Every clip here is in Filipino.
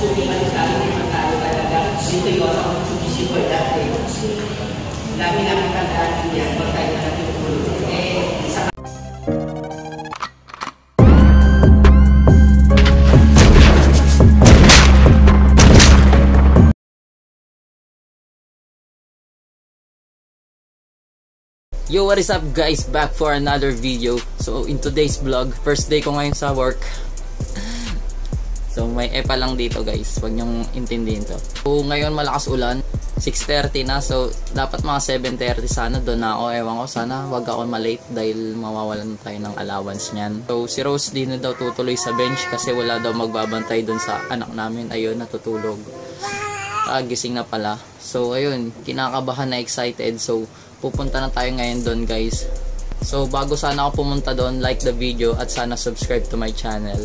Suki kami sa akin yung magkano talaga. Dito yung ako Mitsubishi ko dati. Lagi namin tandaan yan. Pagkain na natin yung ulo. Sa Yo, what is up guys? Back for another video. So in today's vlog, first day ko ngayon sa work. So may epa lang dito guys, wag nyong intindihin to. So ngayon malakas ulan, 6:30 na. So dapat mga 7:30 sana doon na ako. Ewan ko, sana wag ako malate dahil mawawalan tayo ng allowance niyan. So si Rose di na daw tutuloy sa bench kasi wala daw magbabantay doon sa anak namin. Ayun, natutulog. Gising na pala. So ayun, kinakabahan na, excited. So pupunta na tayo ngayon doon guys. So bago sana ako pumunta doon, like the video at sana subscribe to my channel.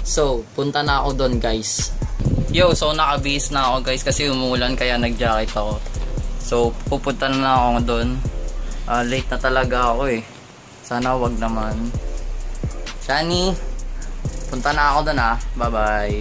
So punta na ako doon guys. Yo, so nakabihis na ako guys kasi umuulan kaya nag-jacket ako. So pupunta na ako doon. Late na talaga ako eh. Sana wag naman. Shani, punta na ako doon ah. Bye bye.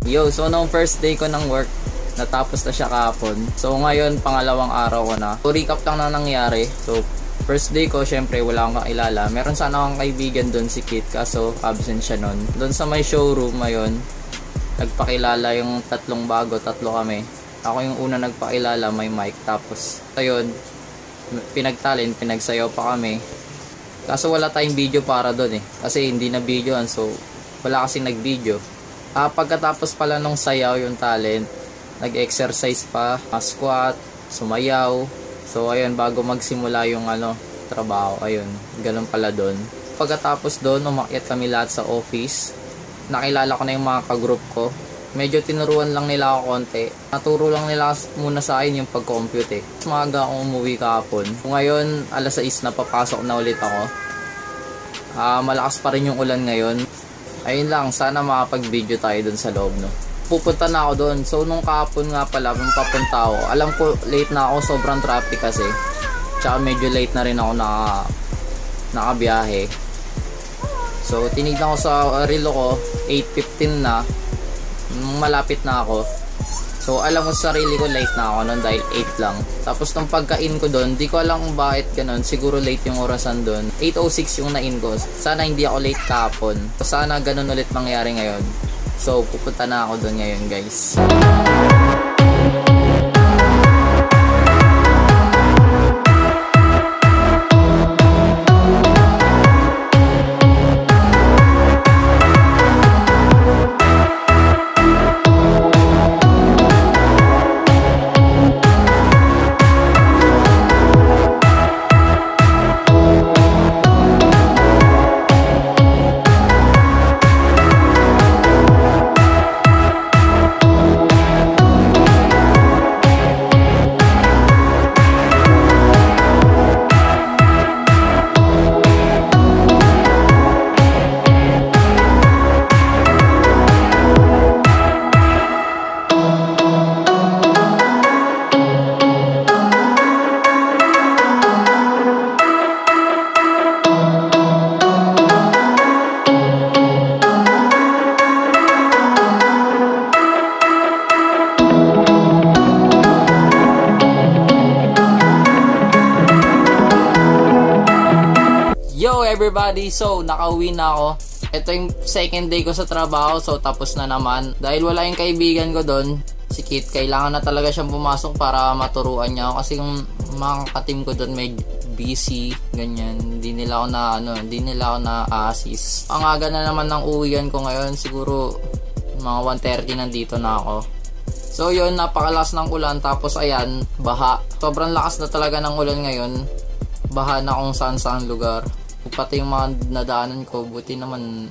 Yo, so nung first day ko ng work, natapos na siya kahapon. So ngayon, pangalawang araw ko na. So recap lang na nangyari. So first day ko, syempre wala akong kakilala. Meron sana akong kaibigan doon, si Kit, kaso absent siya nun. Doon sa may showroom ngayon, nagpakilala yung tatlo kami. Ako yung una nagpakilala, may mic. Tapos ayun, pinagtalent, pinagsayaw pa kami. Kaso wala tayong video para doon eh. Kasi hindi na videoan, so wala kasing nag-video. Pagkatapos pala nung sayaw yung talent, nag-exercise pa, squat, sumayaw. So ayun, bago magsimula yung trabaho, ayun, ganun pala doon. Pagkatapos doon, umakyat kami lahat sa office. Nakilala ko na yung mga ka-group ko. Medyo tinuruan lang nila ako konti. Naturo lang nila muna sa akin yung pag-compute eh. Maaga akong umuwi kahapon. Ngayon, alas 6 na, papasok na ulit ako. Malakas pa rin yung ulan ngayon. Ayun lang, sana makapag-video tayo dun sa loob, no? Pupunta na ako dun. So, nung kahapon nga pala, nung papunta ako, alam ko, late na ako, sobrang traffic kasi. Tsaka medyo late na rin ako nakabiyahe. So, tinignan ko sa relo ko, 8:15 na. Malapit na ako. So, alam ko sa sarili ko, late na ako nun dahil 8 lang. Tapos, nung pagka-in ko dun, di ko alam kung bakit ganun. Siguro late yung orasan dun. 8:06 yung na-in ko. Sana hindi ako late kahapon. Sana ganun ulit mangyari ngayon. So, pupunta na ako dun ngayon, guys. Everybody, so nakauwi na ako. Ito yung second day ko sa trabaho, so tapos na naman. Dahil wala yung kaibigan ko doon, si Kit, kailangan na talaga siyang pumasok para maturuan niya ako. Kasi yung mga katim ko doon may busy, ganyan. Hindi nila ako na-assist. Ang aga na naman ng uwian ko ngayon, siguro mga 1:30 nandito na ako. So yun, napakalakas ng ulan, tapos ayan, baha. Sobrang lakas na talaga ng ulan ngayon. Baha na kung saan lugar. Pati yung mga nadaanan ko, buti naman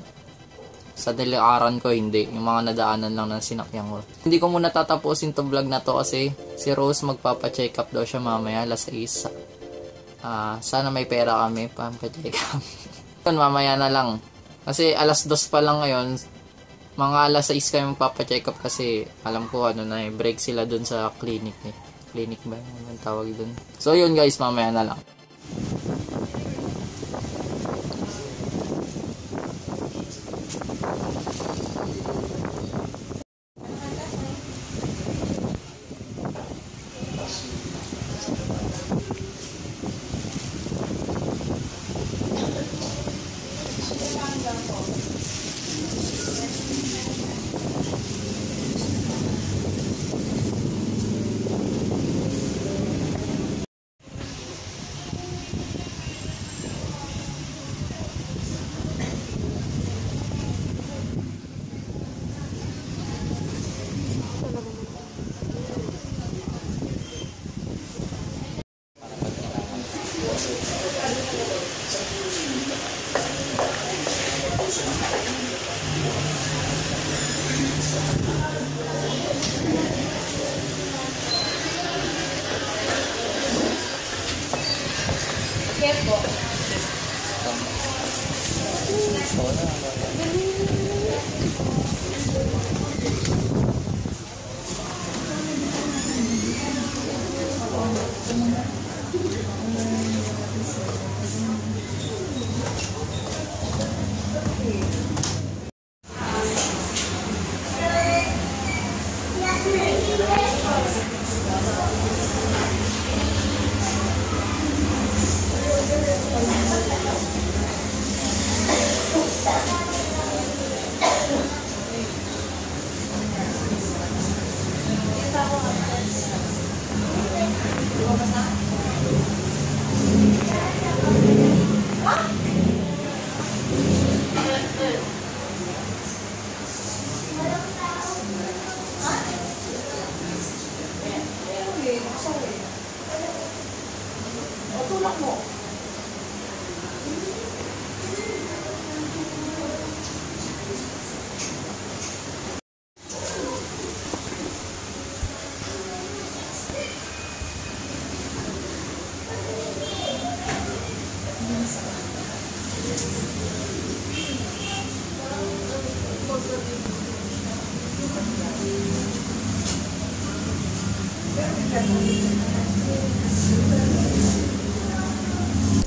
sa nilakaran ko hindi. Yung mga nadaanan lang ng sinakyan ko. Hindi ko muna tatapusin to vlog na to kasi si Rose magpapa-check up daw siya mamaya alas 6. Sana may pera kami pa-check up. Mamaya na lang. Kasi alas 2 pa lang ngayon. Mga alas 6 kami magpapa-check up kasi alam ko break sila dun sa clinic eh. Clinic ba yung tawag dun? So yun guys, mamaya na lang.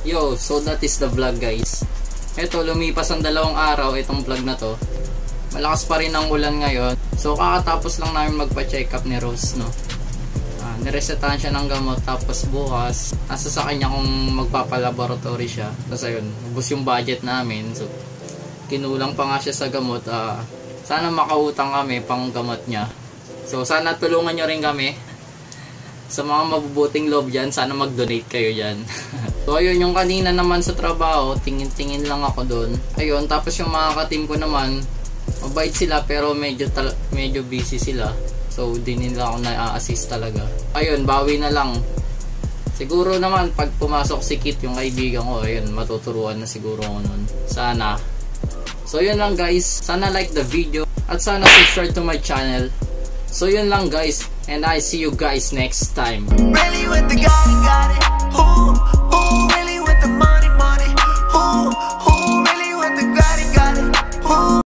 Yo, so that is the vlog guys. Ito, lumipas ang 2 araw itong vlog na to. Malakas pa rin ang ulan ngayon. So kakatapos lang namin magpa-check up ni Rose, no. Niresetahan siya ng gamot, tapos bukas nasa sa kanya kung magpapalaboratory siya. Tapos ayun, ubos yung budget namin. So kinulang pa nga siya sa gamot. Sana makautang kami pang gamot niya. So sana tulungan nyo rin kami. Sa mga mabubuting loob dyan, sana mag-donate kayo dyan. So ayun, yung kanina naman sa trabaho, tingin-tingin lang ako doon. Ayun, tapos yung mga ka-team ko naman, mabait sila pero medyo busy sila. So di nila ako na-assist talaga. Ayun, bawi na lang. Siguro naman pag pumasok si Kit, yung kaibigan ko, ayun, matuturuan na siguro ako nun. Sana. So yun lang guys, sana like the video at sana subscribe to my channel. So yun lang guys, and I see you guys next time. Really with the guy, got it. Ooh.